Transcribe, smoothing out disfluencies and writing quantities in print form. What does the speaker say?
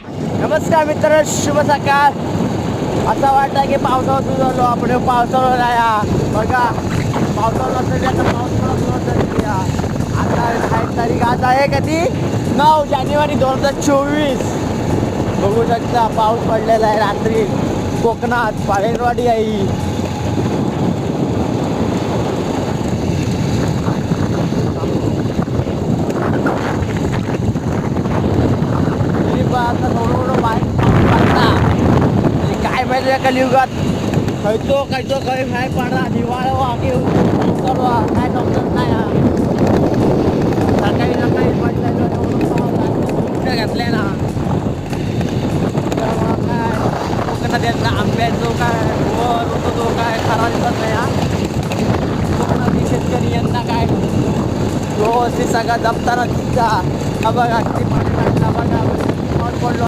नमस्कार मित्र, शुभ सकाळ. असं वाटतं की पावसावर झालो आपण, पावसावर नाही बघा. पावसावर नसेल आता पाऊस पडत. आता 8 तारीख, आज आहे कधी 9 जानेवारी 2024. बघू शकता पाऊस पडलेला आहे रात्री कोकणात. पाळेरवाडी आहे. आता थोडं बाहेर पडला काय माहिती कलियुगात खायचो काही नाही पडला. दिवाळ वागे काय समजत नाही. सकाळी पडलं घातले ना काय कोकणात यांना आंब्याचो काय वर होतो तो काय खरा दिसत नाही. कोकणातील शेतकरी यांना काय व्यवस्थित सगळा जपताना दिसता. बघा किती पाणी टाकला बघा पडलो.